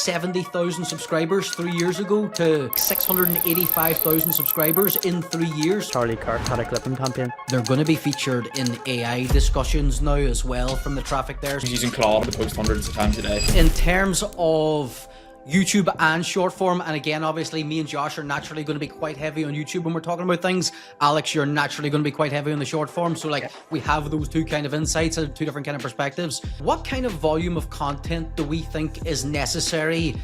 70,000 subscribers 3 years ago to 685,000 subscribers in 3 years. Charlie Kirk had a clipping campaign. They're going to be featured in AI discussions now as well from the traffic there. He's using Claude to post hundreds of times a day. In terms of YouTube and short form, and again, obviously me and Josh are naturally going to be quite heavy on YouTube when we're talking about things. Alex, you're naturally going to be quite heavy on the short form, so like we have those two kind of insights and two different kind of perspectives. What kind of volume of content do we think is necessary,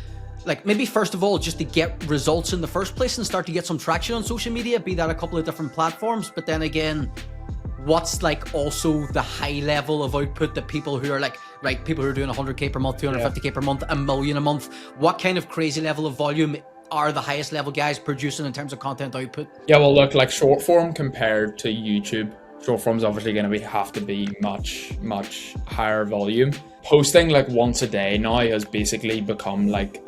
like maybe first of all just to get results in the first place and start to get some traction on social media, be that a couple of different platforms, but then again, what's like also the high level of output that people who are like, right, people who are doing 100k per month, 250k per month, 1 million a month, what kind of crazy level of volume are the highest level guys producing in terms of content output? Yeah, well look, like short form compared to YouTube, short form is obviously going to have to be much higher volume. Posting like once a day now has basically become like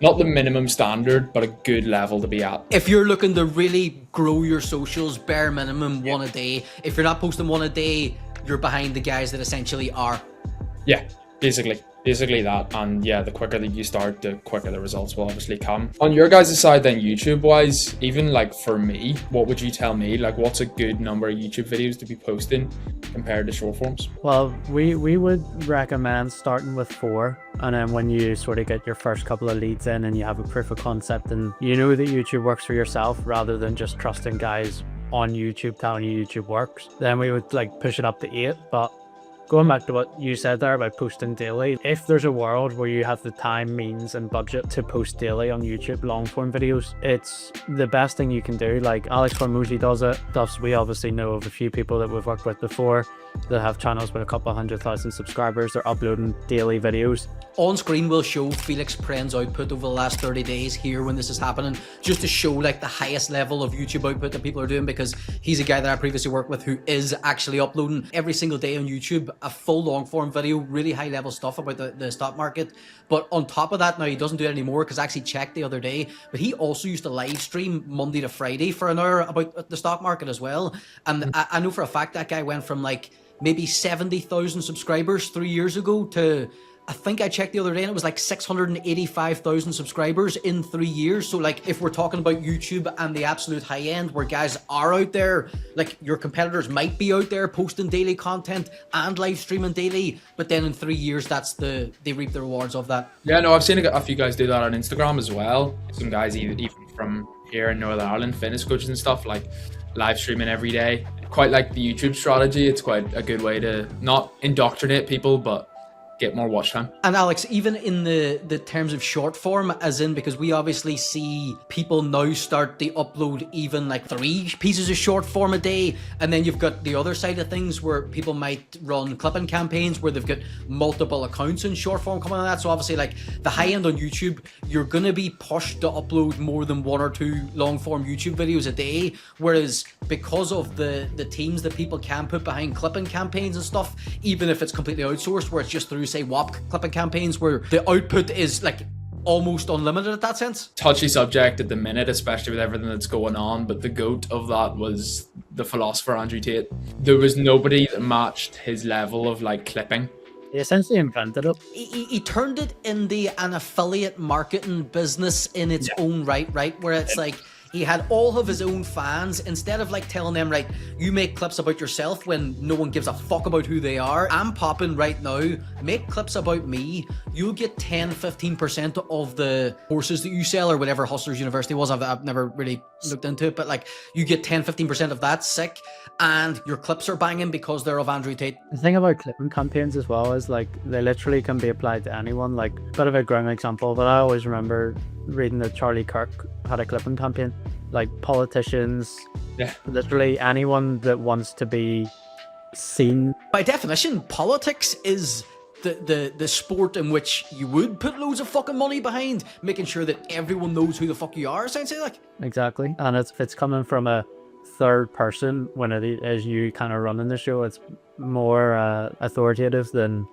not the minimum standard, but a good level to be at. If you're looking to really grow your socials, bare minimum one a day. If you're not posting one a day, you're behind the guys that essentially are. Yeah, basically that. And yeah, the quicker that you start, the quicker the results will obviously come. On your guys' side then, YouTube wise, even like for me, what would you tell me? Like what's a good number of YouTube videos to be posting compared to short forms? Well, we would recommend starting with 4, and then when you sort of get your first couple of leads in and you have a proof of concept and you know that YouTube works for yourself rather than just trusting guys on YouTube telling you YouTube works, then we would like push it up to 8. But going back to what you said there about posting daily, if there's a world where you have the time, means and budget to post daily on YouTube long form videos, it's the best thing you can do. Like Alex Hormozi does it. We obviously know of a few people that we've worked with before that have channels with a couple 100,000 subscribers. They're uploading daily videos. On screen we'll show Felix Pren's output over the last 30 days here when this is happening, just to show like the highest level of YouTube output that people are doing, because he's a guy that I previously worked with who is actually uploading every single day on YouTube a full long form video, really high level stuff about the stock market. But on top of that, now he doesn't do it anymore because I actually checked the other day, but he also used to live stream Monday to Friday for an hour about the stock market as well. And I know for a fact that guy went from like maybe 70,000 subscribers 3 years ago to, I think I checked the other day and it was like 685,000 subscribers in 3 years. So like if we're talking about YouTube and the absolute high end where guys are out there, like your competitors might be out there posting daily content and live streaming daily, but then in 3 years they reap the rewards of that. Yeah, no, I've seen a few guys do that on Instagram as well. Some guys even from here in Northern Ireland, fitness coaches and stuff, like live streaming every day. Quite like the YouTube strategy. It's quite a good way to not indoctrinate people, but get more watch time. And Alex, even in the terms of short form, as in, because we obviously see people now start to upload even like 3 pieces of short form a day, and then you've got the other side of things where people might run clipping campaigns where they've got multiple accounts in short form coming on that. So obviously like the high end on YouTube, you're going to be pushed to upload more than 1 or 2 long form YouTube videos a day, whereas because of the teams that people can put behind clipping campaigns and stuff, even if it's completely outsourced where it's just through say WAP clipping campaigns where the output is like almost unlimited at that sense. Touchy subject at the minute, especially with everything that's going on, but the GOAT of that was the philosopher Andrew Tate. There was nobody that matched his level of like clipping. He essentially invented it. He turned it into an affiliate marketing business in its own right, where it's like he had all of his own fans. Instead of like telling them, right, you make clips about yourself when no one gives a fuck about who they are. I'm popping right now. Make clips about me. You'll get 10-15% of the courses that you sell or whatever Hustlers University was. I've never really looked into it, but like you get 10-15% of that, sick. And your clips are banging because they're of Andrew Tate. The thing about clipping campaigns as well is like they literally can be applied to anyone. Like a bit of a grim example, but I always remember reading that Charlie Kirk had a clipping campaign. Like politicians, literally anyone that wants to be seen. By definition, politics is the sport in which you would put loads of fucking money behind, making sure that everyone knows who the fuck you are, essentially. Like exactly, and it's coming from a third person when it is you kind of running the show. It's more authoritative than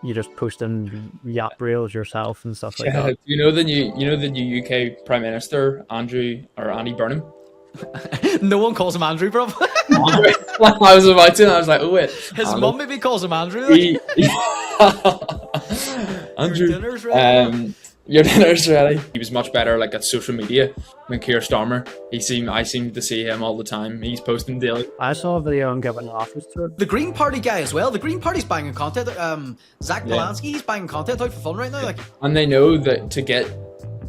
you just posting yap reels yourself and stuff like that. You know the new UK Prime Minister Andy Burnham? No one calls him Andrew, bro. I was about to, and I was like, oh wait. His mum maybe calls him Andrew. Like. Andrew. Your dinner's ready. He was much better like at social media than Keir Starmer. I seem to see him all the time. He's posting daily. I saw a video on giving offers to it. The Green Party guy as well. The Green Party's banging content. Zach Yeah. Polanski, he's banging content out for fun right now. Like, And they know that to get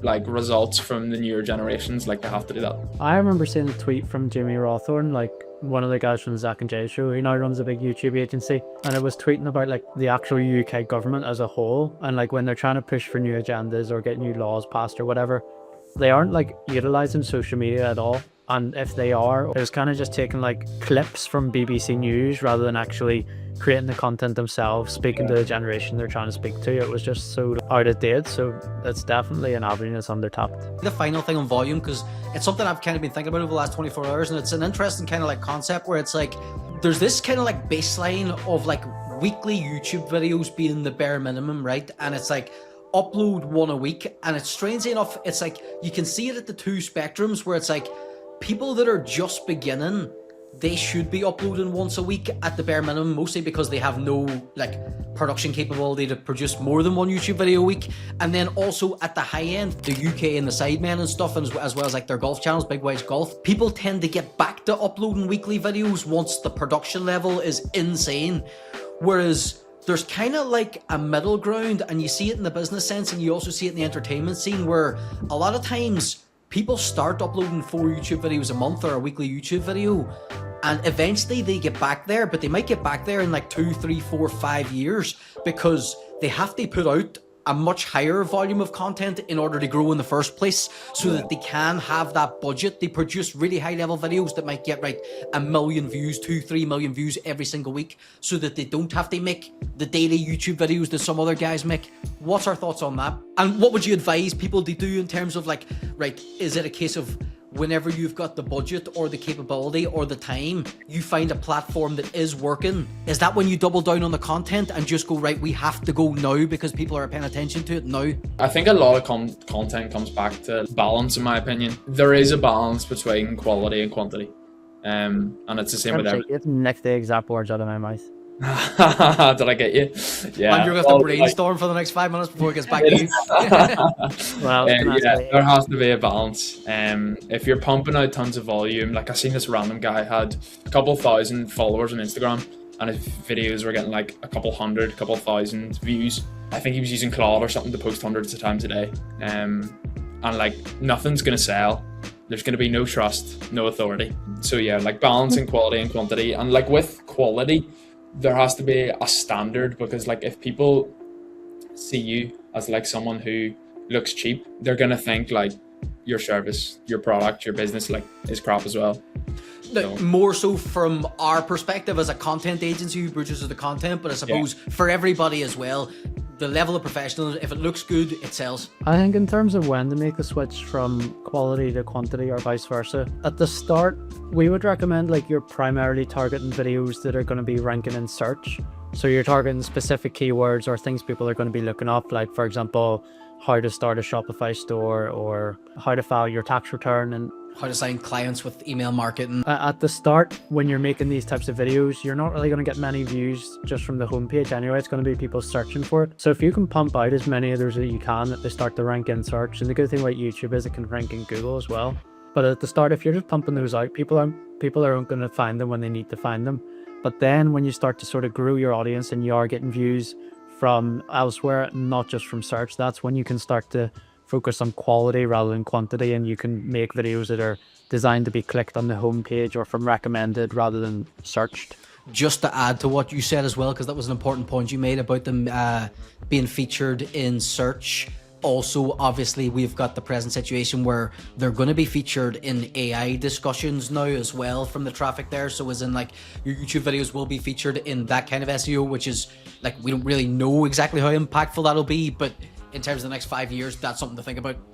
like results from the newer generations, like they have to do that. I remember seeing a tweet from Jimmy Rawthorne, like one of the guys from the Zach and Jay show. He now runs a big YouTube agency, and it was tweeting about like the actual UK government as a whole, and like when they're trying to push for new agendas or get new laws passed or whatever, they aren't like utilizing social media at all. And if they are, it's kind of just taking like clips from BBC News rather than actually creating the content themselves, speaking to the generation they're trying to speak to. It was just so out of date. So it's definitely an avenue that's undertapped. the final thing on volume, because it's something I've kind of been thinking about over the last 24 hours, and it's an interesting kind of like concept where it's like there's this kind of like baseline of like weekly YouTube videos being the bare minimum, right? And it's like upload one a week, and it's strangely enough, it's like you can see it at the two spectrums where it's like people that are just beginning, they should be uploading once a week at the bare minimum, mostly because they have no like production capability to produce more than one YouTube video a week. And then also at the high end, the UK and the Sidemen and stuff, and as well as like their golf channels, Big Wise Golf, people tend to get back to uploading weekly videos once the production level is insane. Whereas there's kind of like a middle ground, and you see it in the business sense, and you also see it in the entertainment scene, where a lot of times people start uploading 4 YouTube videos a month or a weekly YouTube video, and eventually they get back there, but they might get back there in like 2, 3, 4, 5 years, because they have to put out a much higher volume of content in order to grow in the first place, so that they can have that budget. They produce really high level videos that might get like 1 million views, 2, 3 million views every single week, so that they don't have to make the daily YouTube videos that some other guys make. What's our thoughts on that? And what would you advise people to do in terms of like, right, is it a case of whenever you've got the budget or the capability or the time, you find a platform that is working? Is that when you double down on the content and just go, right, we have to go now because people are paying attention to it now? I think a lot of content comes back to balance, in my opinion. There is a balance between quality and quantity. And it's the same with everything. It's nicked the exact words out of my mouth. Did I get you? Yeah. And you're going to have to brainstorm for the next 5 minutes before it gets back to you. Well, Yeah, there has to be a balance. If you're pumping out tons of volume, like I seen this random guy had a couple thousand followers on Instagram, and his videos were getting like a couple hundred, couple thousand views. I think he was using Claude or something to post hundreds of times a day. And like nothing's gonna sell. There's gonna be no trust, no authority. So yeah, like balancing quality and quantity. And like with quality, there has to be a standard, because like if people see you as like someone who looks cheap, they're gonna think like your service, your product, your business like is crap as well. Like, more so from our perspective as a content agency who produces the content, but I suppose for everybody as well, the level of professionalism, if it looks good, it sells. I think in terms of when to make the switch from quality to quantity or vice versa, at the start, we would recommend like you're primarily targeting videos that are going to be ranking in search. So you're targeting specific keywords or things people are going to be looking up, like for example, how to start a Shopify store or how to file your tax return. And How to sign clients with email marketing. at the start, when you're making these types of videos, you're not really going to get many views just from the homepage anyway. It's going to be people searching for it. So if you can pump out as many of those as you can, that they start to rank in search. And the good thing about YouTube is it can rank in Google as well. But at the start, if you're just pumping those out, people aren't going to find them when they need to find them. But then when you start to sort of grow your audience and you are getting views from elsewhere, not just from search, that's when you can start to focus on quality rather than quantity, and you can make videos that are designed to be clicked on the homepage or from recommended rather than searched. Just to add to what you said as well, because that was an important point you made about them being featured in search. Also, obviously, we've got the present situation where they're going to be featured in AI discussions now as well from the traffic there. So as in like your YouTube videos will be featured in that kind of SEO, which is like, we don't really know exactly how impactful that'll be, but in terms of the next 5 years, that's something to think about.